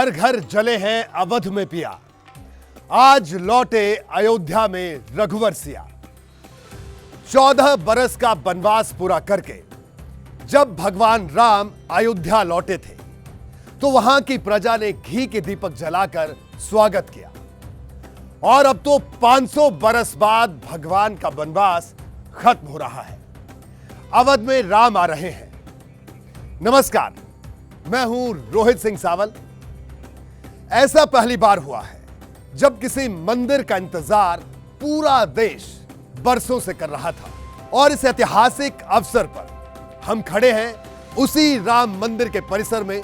घर घर जले हैं अवध में पिया, आज लौटे अयोध्या में रघुवर सिया। 14 बरस का वनवास पूरा करके जब भगवान राम अयोध्या लौटे थे तो वहां की प्रजा ने घी के दीपक जलाकर स्वागत किया। और अब तो 500 बरस बाद भगवान का वनवास खत्म हो रहा है, अवध में राम आ रहे हैं। नमस्कार, मैं हूं रोहित सिंह सावल। ऐसा पहली बार हुआ है जब किसी मंदिर का इंतजार पूरा देश बरसों से कर रहा था और इस ऐतिहासिक अवसर पर हम खड़े हैं उसी राम मंदिर के परिसर में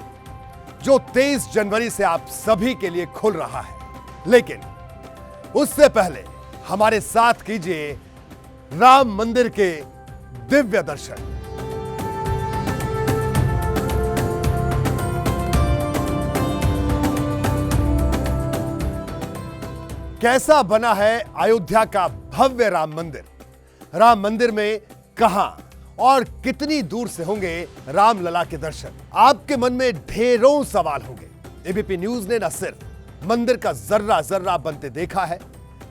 जो 23 जनवरी से आप सभी के लिए खुल रहा है। लेकिन उससे पहले हमारे साथ कीजिए राम मंदिर के दिव्य दर्शन। कैसा बना है अयोध्या का भव्य राम मंदिर? राम मंदिर में कहां और कितनी दूर से होंगे राम लला के दर्शन? आपके मन में ढेरों सवाल होंगे। एबीपी न्यूज ने न सिर्फ मंदिर का जर्रा जर्रा बनते देखा है,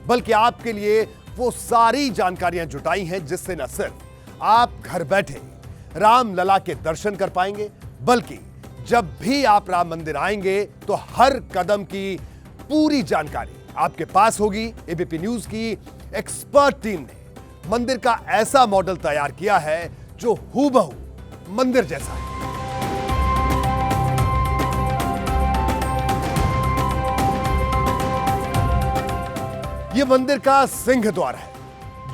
बल्कि आपके लिए वो सारी जानकारियां जुटाई हैं जिससे न सिर्फ आप घर बैठे राम लला के दर्शन कर पाएंगे, बल्कि जब भी आप राम मंदिर आएंगे तो हर कदम की पूरी जानकारी आपके पास होगी। एबीपी न्यूज की एक्सपर्ट टीम ने मंदिर का ऐसा मॉडल तैयार किया है जो हूबहू मंदिर जैसा है। यह मंदिर का सिंह द्वार है,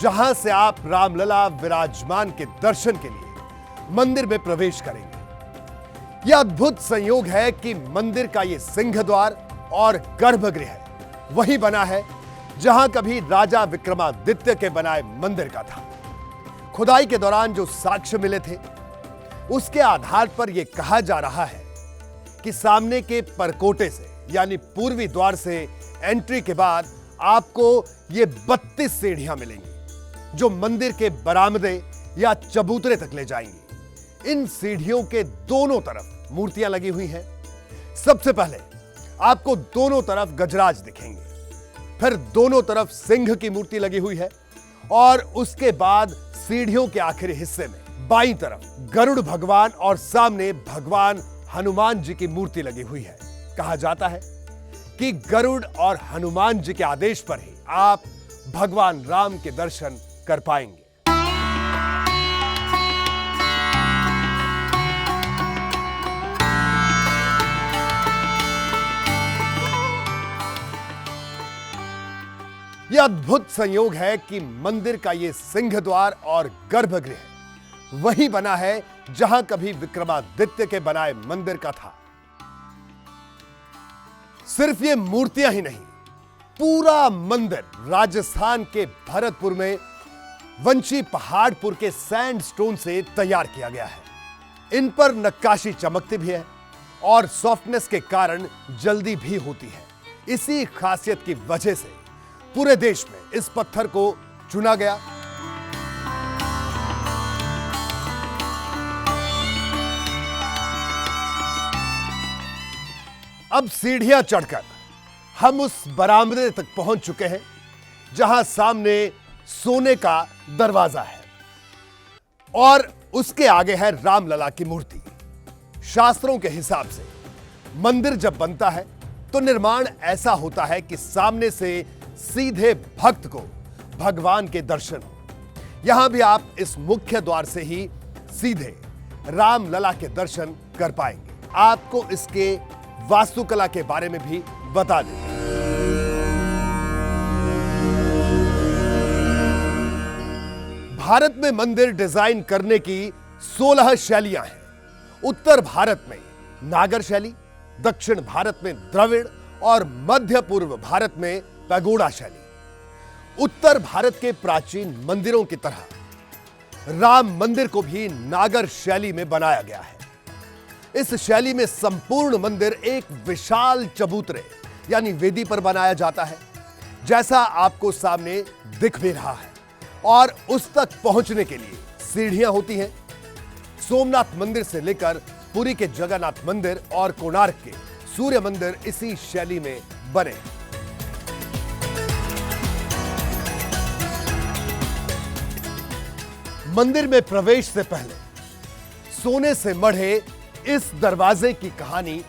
जहां से आप रामलला विराजमान के दर्शन के लिए मंदिर में प्रवेश करेंगे। यह अद्भुत संयोग है कि मंदिर का यह सिंह द्वार और गर्भगृह वही बना है जहां कभी राजा विक्रमादित्य के बनाए मंदिर का था। खुदाई के दौरान जो साक्ष्य मिले थे उसके आधार पर यह कहा जा रहा है कि सामने के परकोटे से यानी पूर्वी द्वार से एंट्री के बाद आपको ये 32 सीढ़ियां मिलेंगी जो मंदिर के बरामदे या चबूतरे तक ले जाएंगी। इन सीढ़ियों के दोनों तरफ मूर्तियां लगी हुई हैं। सबसे पहले आपको दोनों तरफ गजराज दिखेंगे, फिर दोनों तरफ सिंह की मूर्ति लगी हुई है और उसके बाद सीढ़ियों के आखिरी हिस्से में बाईं तरफ गरुड़ भगवान और सामने भगवान हनुमान जी की मूर्ति लगी हुई है। कहा जाता है कि गरुड़ और हनुमान जी के आदेश पर ही आप भगवान राम के दर्शन कर पाएंगे। यह अद्भुत संयोग है कि मंदिर का यह सिंह द्वार और गर्भगृह वही बना है जहां कभी विक्रमादित्य के बनाए मंदिर का था। सिर्फ ये मूर्तियां ही नहीं, पूरा मंदिर राजस्थान के भरतपुर में वंशी पहाड़पुर के सैंडस्टोन से तैयार किया गया है। इन पर नक्काशी चमकती भी है और सॉफ्टनेस के कारण जल्दी भी होती है। इसी खासियत की वजह से पूरे देश में इस पत्थर को चुना गया। अब सीढ़ियां चढ़कर हम उस बरामदे तक पहुंच चुके हैं जहां सामने सोने का दरवाजा है और उसके आगे है रामलला की मूर्ति। शास्त्रों के हिसाब से मंदिर जब बनता है तो निर्माण ऐसा होता है कि सामने से सीधे भक्त को भगवान के दर्शन हो। यहां भी आप इस मुख्य द्वार से ही सीधे रामलला के दर्शन कर पाएंगे। आपको इसके वास्तुकला के बारे में भी बता दें। भारत में मंदिर डिजाइन करने की 16 शैलियां हैं। उत्तर भारत में नागर शैली, दक्षिण भारत में द्रविड़ और मध्य पूर्व भारत में पैगोडा शैली। उत्तर भारत के प्राचीन मंदिरों की तरह राम मंदिर को भी नागर शैली में बनाया गया है। इस शैली में संपूर्ण मंदिर एक विशाल चबूतरे यानी वेदी पर बनाया जाता है, जैसा आपको सामने दिख भी रहा है। और उस तक पहुंचने के लिए सीढ़ियां होती हैं। सोमनाथ मंदिर से लेकर पुरी के जगन्नाथ मंदिर और कोणार्क के सूर्य मंदिर इसी शैली में बने। मंदिर में प्रवेश से पहले सोने से मढ़े इस दरवाजे की कहानी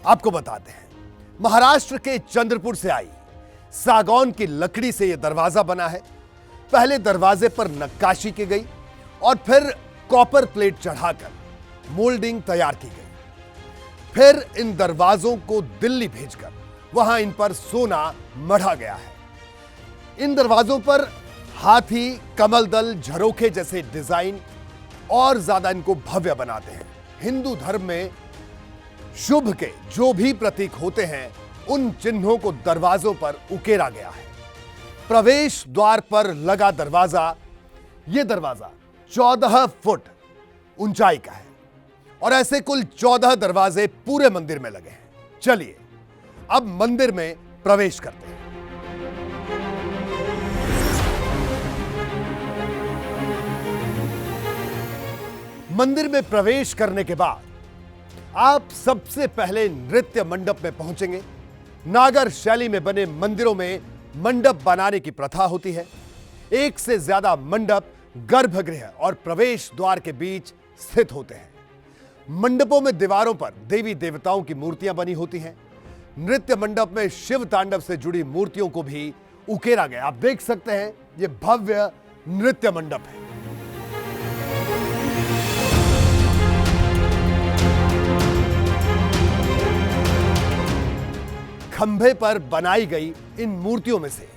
आपको बताते हैं। महाराष्ट्र के चंद्रपुर से आई सागौन की लकड़ी से यह दरवाजा बना है। पहले दरवाजे पर नक्काशी की गई और फिर कॉपर प्लेट चढ़ाकर मोल्डिंग तैयार की गई। फिर इन दरवाजों को दिल्ली भेजकर वहां इन पर सोना मढ़ा गया है। इन दरवाजों पर हाथी, कमल दल, झरोखे जैसे डिजाइन और ज्यादा इनको भव्य बनाते हैं। हिंदू धर्म में शुभ के जो भी प्रतीक होते हैं उन चिन्हों को दरवाजों पर उकेरा गया है। प्रवेश द्वार पर लगा दरवाजा, यह दरवाजा 14 फुट ऊंचाई का है और ऐसे कुल 14 दरवाजे पूरे मंदिर में लगे हैं। चलिए अब मंदिर में प्रवेश करते हैं। मंदिर में प्रवेश करने के बाद आप सबसे पहले नृत्य मंडप में पहुंचेंगे। नागर शैली में बने मंदिरों में मंडप बनाने की प्रथा होती है। एक से ज्यादा मंडप गर्भगृह और प्रवेश द्वार के बीच स्थित होते हैं। मंडपों में दीवारों पर देवी देवताओं की मूर्तियां बनी होती हैं। नृत्य मंडप में शिव तांडव से जुड़ी मूर्तियों को भी उकेरा गया। आप देख सकते हैं यह भव्य नृत्य मंडप है। खंभे पर बनाई गई इन मूर्तियों में से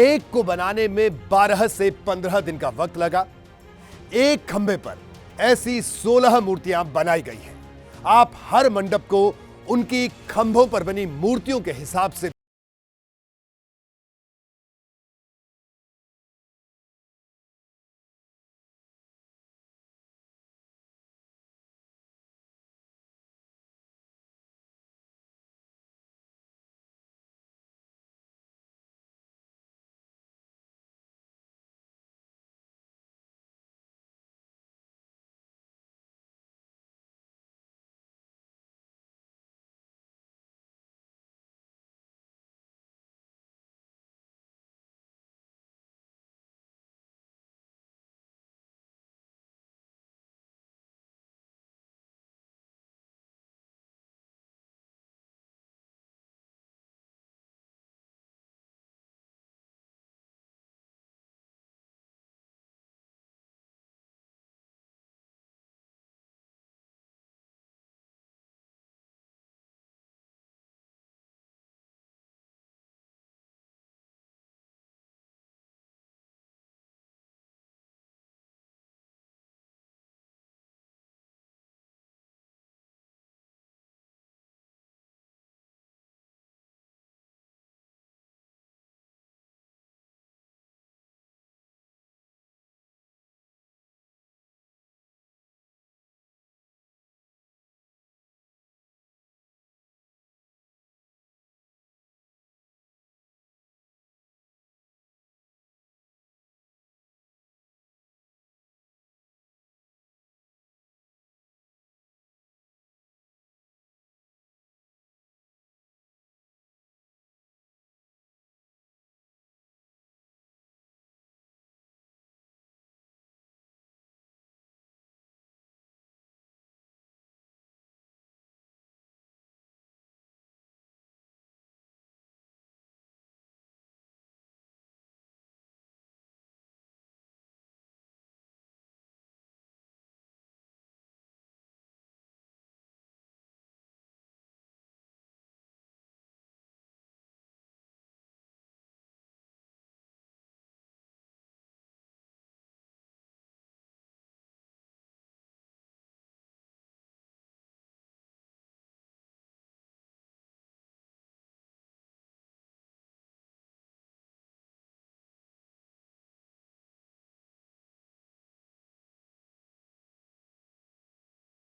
एक को बनाने में 12 से 15 दिन का वक्त लगा। एक खंभे पर ऐसी 16 मूर्तियां बनाई गई हैं। आप हर मंडप को उनकी खंभों पर बनी मूर्तियों के हिसाब से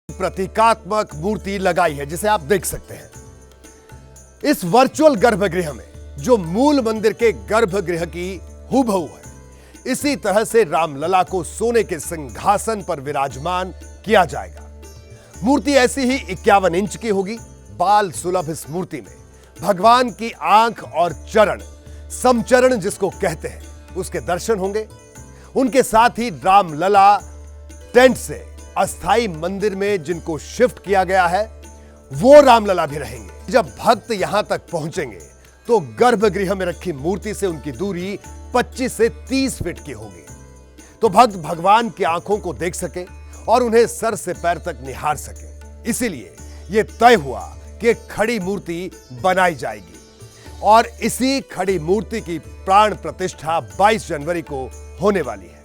प्रतीकात्मक मूर्ति लगाई है जिसे आप देख सकते हैं। इस वर्चुअल गर्भगृह में जो मूल मंदिर के गर्भगृह की हूबहू है, इसी तरह से रामलला को सोने के सिंहासन पर विराजमान किया जाएगा। मूर्ति ऐसी ही 51 इंच की होगी। बाल सुलभ इस मूर्ति में भगवान की आंख और चरण, समचरण जिसको कहते हैं, उसके दर्शन होंगे। उनके साथ ही रामलला टेंट से अस्थाई मंदिर में जिनको शिफ्ट किया गया है, वो रामलला भी रहेंगे। जब भक्त यहां तक पहुंचेंगे तो गर्भगृह में रखी मूर्ति से उनकी दूरी 25 से 30 फीट की होगी, तो भक्त भगवान की आंखों को देख सके और उन्हें सर से पैर तक निहार सके। इसीलिए यह तय हुआ कि खड़ी मूर्ति बनाई जाएगी और इसी खड़ी मूर्ति की प्राण प्रतिष्ठा 22 जनवरी को होने वाली है।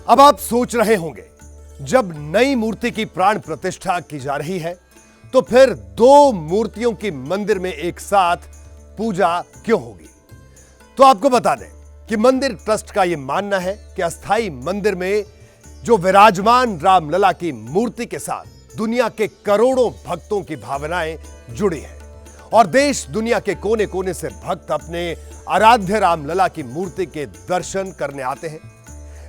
अब आप सोच रहे होंगे, जब नई मूर्ति की प्राण प्रतिष्ठा की जा रही है तो फिर दो मूर्तियों की मंदिर में एक साथ पूजा क्यों होगी? तो आपको बता दें कि मंदिर ट्रस्ट का यह मानना है कि अस्थाई मंदिर में जो विराजमान रामलला की मूर्ति के साथ दुनिया के करोड़ों भक्तों की भावनाएं जुड़ी हैं और देश दुनिया के कोने कोने से भक्त अपने आराध्य रामलला की मूर्ति के दर्शन करने आते हैं।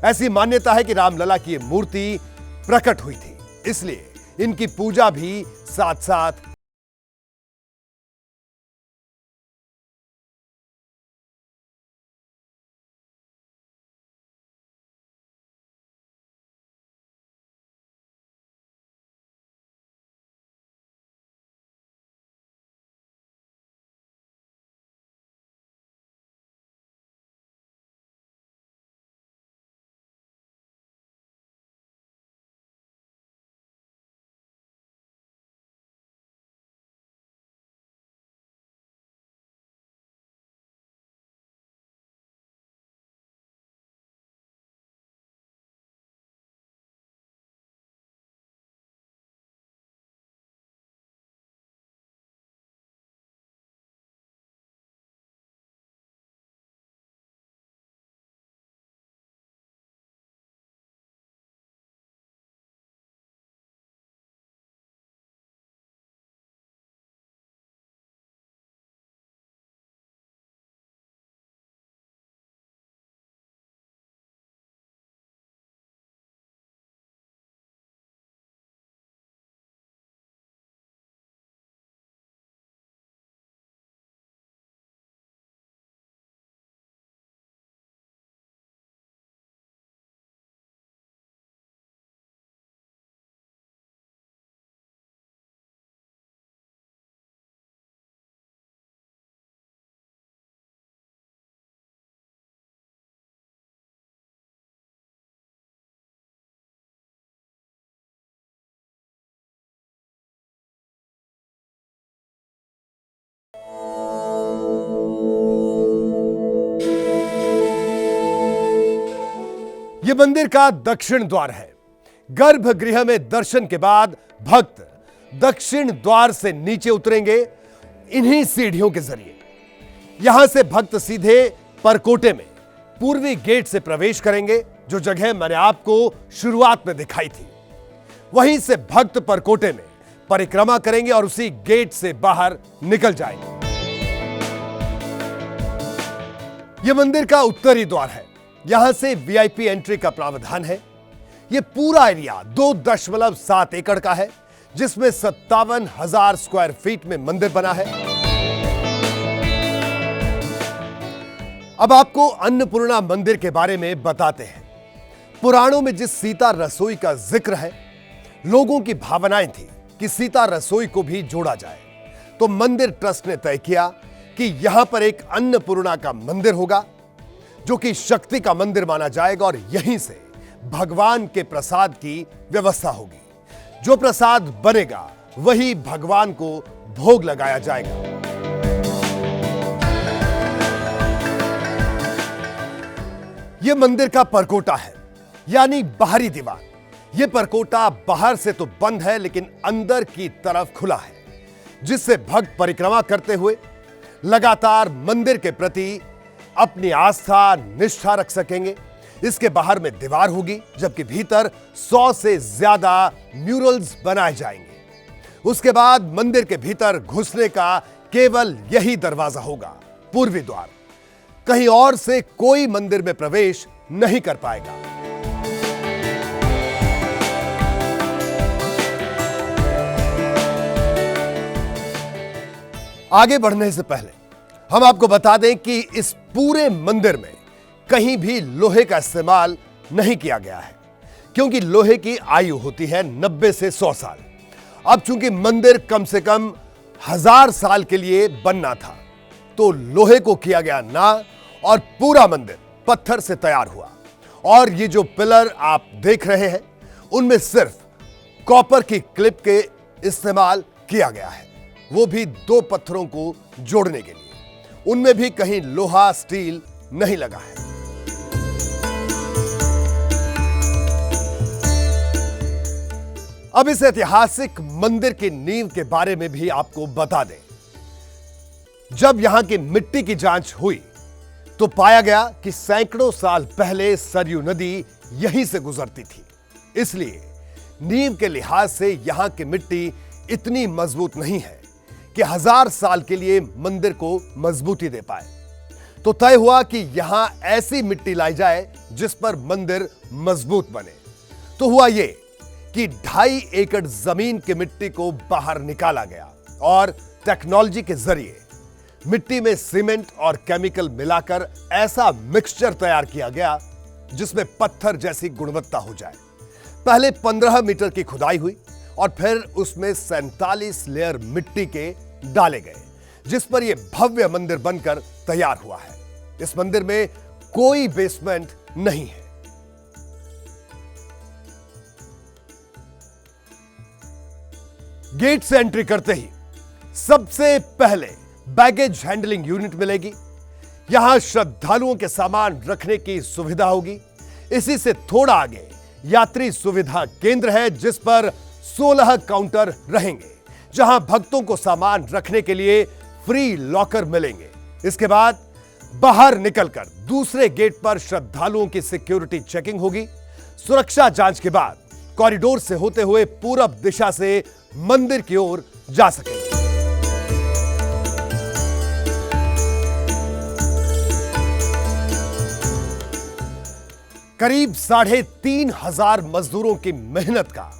ऐसी मान्यता है कि रामलला की यह मूर्ति प्रकट हुई थी, इसलिए इनकी पूजा भी साथ साथ यह मंदिर का दक्षिण द्वार है। गर्भगृह में दर्शन के बाद भक्त दक्षिण द्वार से नीचे उतरेंगे इन्हीं सीढ़ियों के जरिए। यहां से भक्त सीधे परकोटे में पूर्वी गेट से प्रवेश करेंगे, जो जगह मैंने आपको शुरुआत में दिखाई थी। वहीं से भक्त परकोटे में परिक्रमा करेंगे और उसी गेट से बाहर निकल जाएंगे। यह मंदिर का उत्तरी द्वार है। यहां से वीआईपी एंट्री का प्रावधान है। यह पूरा एरिया 2.7 एकड़ का है, जिसमें 57,000 स्क्वायर फीट में मंदिर बना है। अब आपको अन्नपूर्णा मंदिर के बारे में बताते हैं। पुराणों में जिस सीता रसोई का जिक्र है, लोगों की भावनाएं थी कि सीता रसोई को भी जोड़ा जाए, तो मंदिर ट्रस्ट ने तय किया कि यहां पर एक अन्नपूर्णा का मंदिर होगा, जो कि शक्ति का मंदिर माना जाएगा और यहीं से भगवान के प्रसाद की व्यवस्था होगी। जो प्रसाद बनेगा वही भगवान को भोग लगाया जाएगा। यह मंदिर का परकोटा है, यानी बाहरी दीवार। यह परकोटा बाहर से तो बंद है, लेकिन अंदर की तरफ खुला है, जिससे भक्त परिक्रमा करते हुए लगातार मंदिर के प्रति अपनी आस्था निष्ठा रख सकेंगे। इसके बाहर में दीवार होगी, जबकि भीतर 100 से ज्यादा म्यूरल्स बनाए जाएंगे। उसके बाद मंदिर के भीतर घुसने का केवल यही दरवाजा होगा, पूर्वी द्वार। कहीं और से कोई मंदिर में प्रवेश नहीं कर पाएगा। आगे बढ़ने से पहले हम आपको बता दें कि इस पूरे मंदिर में कहीं भी लोहे का इस्तेमाल नहीं किया गया है, क्योंकि लोहे की आयु होती है 90 से 100 साल। अब चूंकि मंदिर कम से कम 1000 साल के लिए बनना था, तो लोहे को किया गया ना, और पूरा मंदिर पत्थर से तैयार हुआ। और ये जो पिलर आप देख रहे हैं, उनमें सिर्फ कॉपर की क्लिप के इस्तेमाल किया गया है, वो भी 2 पत्थरों को जोड़ने के लिए। उनमें भी कहीं लोहा स्टील नहीं लगा है। अब इस ऐतिहासिक मंदिर की नींव के बारे में भी आपको बता दें। जब यहां की मिट्टी की जांच हुई तो पाया गया कि सैकड़ों साल पहले सरयू नदी यहीं से गुजरती थी। इसलिए नींव के लिहाज से यहां की मिट्टी इतनी मजबूत नहीं है कि 1000 साल के लिए मंदिर को मजबूती दे पाए। तो तय हुआ कि यहां ऐसी मिट्टी लाई जाए जिस पर मंदिर मजबूत बने। तो हुआ यह कि 2.5 एकड़ जमीन की मिट्टी को बाहर निकाला गया और टेक्नोलॉजी के जरिए मिट्टी में सीमेंट और केमिकल मिलाकर ऐसा मिक्सचर तैयार किया गया जिसमें पत्थर जैसी गुणवत्ता हो जाए। पहले 15 मीटर की खुदाई हुई और फिर उसमें 47 लेयर मिट्टी के डाले गए, जिस पर यह भव्य मंदिर बनकर तैयार हुआ है। इस मंदिर में कोई बेसमेंट नहीं है। गेट से एंट्री करते ही सबसे पहले बैगेज हैंडलिंग यूनिट मिलेगी। यहां श्रद्धालुओं के सामान रखने की सुविधा होगी। इसी से थोड़ा आगे यात्री सुविधा केंद्र है, जिस पर 16 काउंटर रहेंगे, जहां भक्तों को सामान रखने के लिए फ्री लॉकर मिलेंगे। इसके बाद बाहर निकलकर दूसरे गेट पर श्रद्धालुओं की सिक्योरिटी चेकिंग होगी। सुरक्षा जांच के बाद कॉरिडोर से होते हुए पूरब दिशा से मंदिर की ओर जा सकेंगे। करीब 3,500 मजदूरों की मेहनत का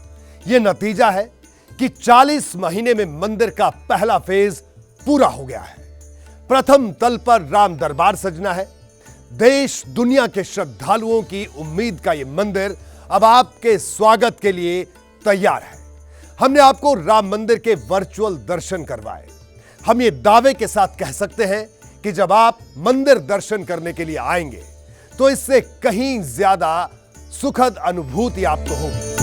यह नतीजा है कि 40 महीने में मंदिर का पहला फेज पूरा हो गया है। प्रथम तल पर राम दरबार सजना है। देश दुनिया के श्रद्धालुओं की उम्मीद का यह मंदिर अब आपके स्वागत के लिए तैयार है। हमने आपको राम मंदिर के वर्चुअल दर्शन करवाए। हम ये दावे के साथ कह सकते हैं कि जब आप मंदिर दर्शन करने के लिए आएंगे तो इससे कहीं ज्यादा सुखद अनुभूति आपको होगी।